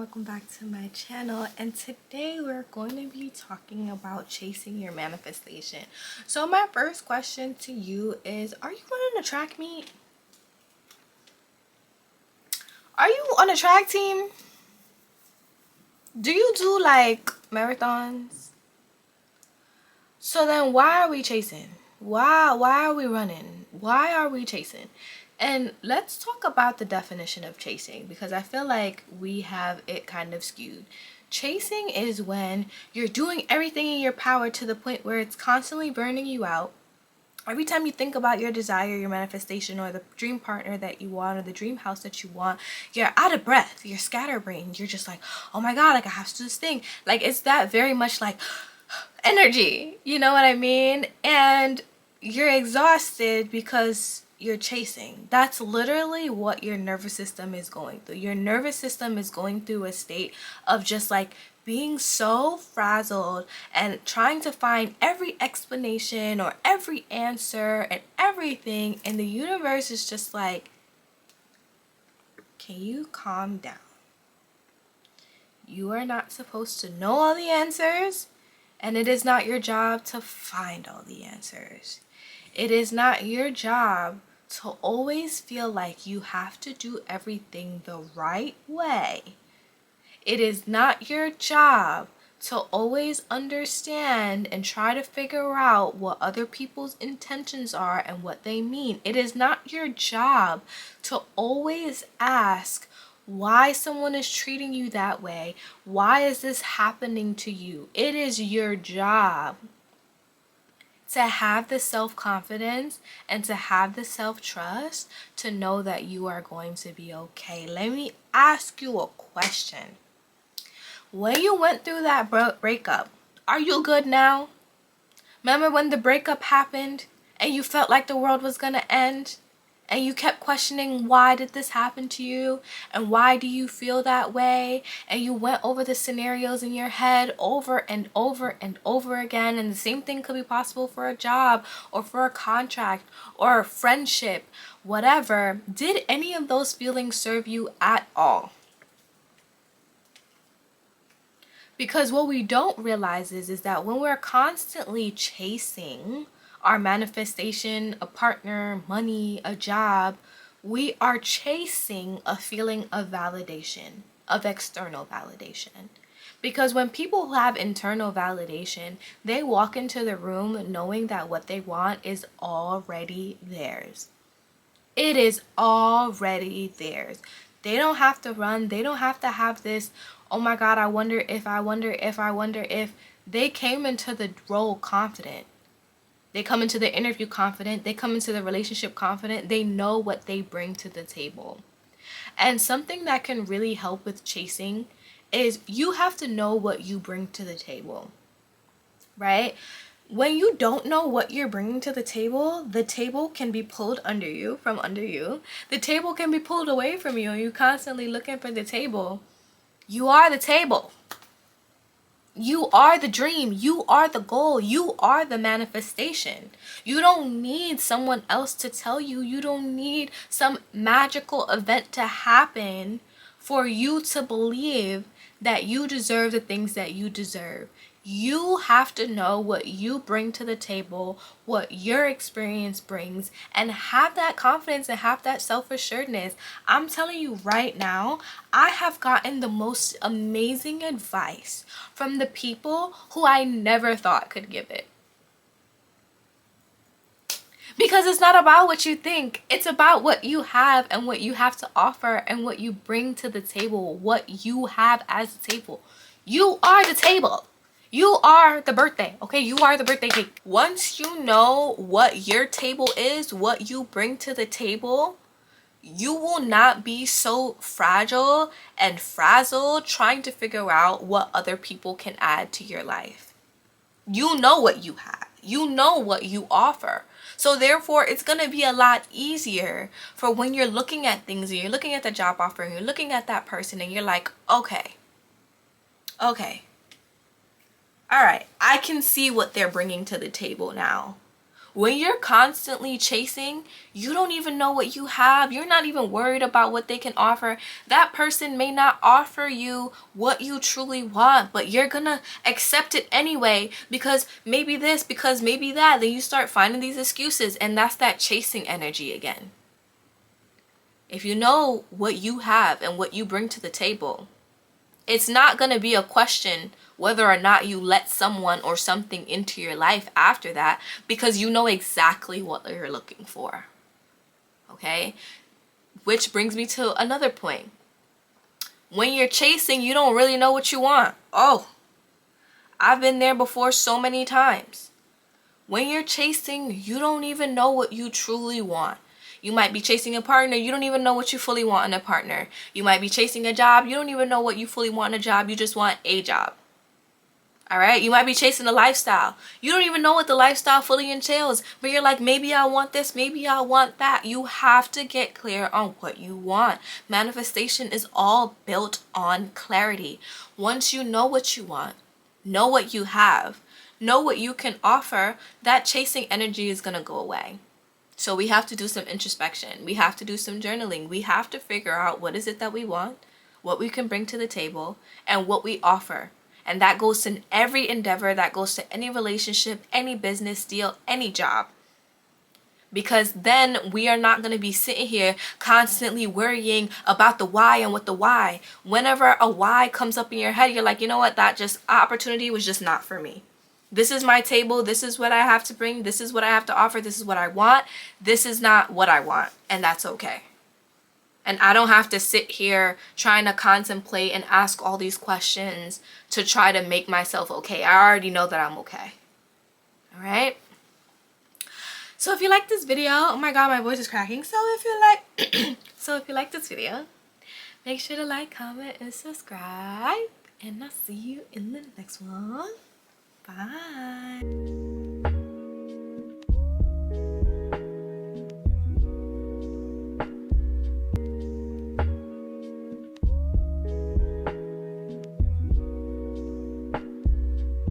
welcome back to my channel, and today we're going to be talking about chasing your manifestation. So my first question to you is, are you running a track meet? Are you on a track team? Do you do like marathons? So then why are we chasing? Why are we running? Why are we chasing? And let's talk about the definition of chasing, because I feel like we have it kind of skewed. Chasing is when you're doing everything in your power to the point where it's constantly burning you out. Every time you think about your desire, your manifestation, or the dream partner that you want, or the dream house that you want, you're out of breath, you're scatterbrained, you're just like, oh my god, like I have to do this thing. Like, it's that very much like energy, you know what I mean? And you're exhausted because you're chasing. That's literally what your nervous system is going through. Your nervous system is going through a state of just like being so frazzled and trying to find every explanation or every answer and everything, and the universe is just like, can you calm down? You are not supposed to know all the answers, and it is not your job to find all the answers. It is not your job to always feel like you have to do everything the right way. It is not your job to always understand and try to figure out what other people's intentions are and what they mean. It is not your job to always ask why someone is treating you that way. Why is this happening to you? It is your job to have the self-confidence and to have the self-trust to know that you are going to be okay. Let me ask you a question. When you went through that breakup, are you good now? Remember when the breakup happened and you felt like the world was gonna end? And you kept questioning, why did this happen to you? And why do you feel that way? And you went over the scenarios in your head over and over and over again. And the same thing could be possible for a job or for a contract or a friendship, whatever. Did any of those feelings serve you at all? Because what we don't realize is that when we're constantly chasing our manifestation, a partner, money, a job, we are chasing a feeling of validation, of external validation. Because when people have internal validation, they walk into the room knowing that what they want is already theirs. It is already theirs. They don't have to run. They don't have to have this, oh my god, I wonder if. They came into the role confident. They come into the interview confident. They come into the relationship confident. They know what they bring to the table. And something that can really help with chasing is you have to know what you bring to the table, right? When you don't know what you're bringing to the table can be pulled under you, from under you. The table can be pulled away from you, and you're constantly looking for the table. You are the table. You are the dream. You are the goal. You are the manifestation. You don't need someone else to tell you. You don't need some magical event to happen for you to believe that you deserve the things that you deserve. You have to know what you bring to the table, what your experience brings, and have that confidence and have that self-assuredness. I'm telling you right now, I have gotten the most amazing advice from the people who I never thought could give it. Because it's not about what you think. It's about what you have and what you have to offer and what you bring to the table, what you have as a table. You are the table. You are the birthday, okay? You are the birthday cake. Once you know what your table is, what you bring to the table, you will not be so fragile and frazzled trying to figure out what other people can add to your life. You know what you have. You know what you offer. So therefore, it's going to be a lot easier for when you're looking at things and you're looking at the job offer and you're looking at that person and you're like, okay. All right, I can see what they're bringing to the table now. When you're constantly chasing, you don't even know what you have. You're not even worried about what they can offer. That person may not offer you what you truly want, but you're gonna accept it anyway because maybe this, because maybe that. Then you start finding these excuses, and that's that chasing energy again. If you know what you have and what you bring to the table, it's not going to be a question whether or not you let someone or something into your life after that, because you know exactly what you're looking for. Okay? Which brings me to another point. When you're chasing, you don't really know what you want. Oh, I've been there before so many times. When you're chasing, you don't even know what you truly want. You might be chasing a partner, you don't even know what you fully want in a partner. You might be chasing a job, you don't even know what you fully want in a job, you just want a job. All right? You might be chasing a lifestyle. You don't even know what the lifestyle fully entails, but you're like, maybe I want this, maybe I want that. You have to get clear on what you want. Manifestation is all built on clarity. Once you know what you want, know what you have, know what you can offer, that chasing energy is going to go away. So we have to do some introspection. We have to do some journaling. We have to figure out what is it that we want, what we can bring to the table, and what we offer. And that goes to every endeavor, that goes to any relationship, any business deal, any job. Because then we are not going to be sitting here constantly worrying about the why and what the why. Whenever a why comes up in your head, you're like, you know what, that just opportunity was just not for me. This is my table. This is what I have to bring. This is what I have to offer. This is what I want. This is not what I want. And that's okay. And I don't have to sit here trying to contemplate and ask all these questions to try to make myself okay. I already know that I'm okay. All right? So if you like this video, oh my god, my voice is cracking. So if you like this video, make sure to like, comment, and subscribe. And I'll see you in the next one. Bye.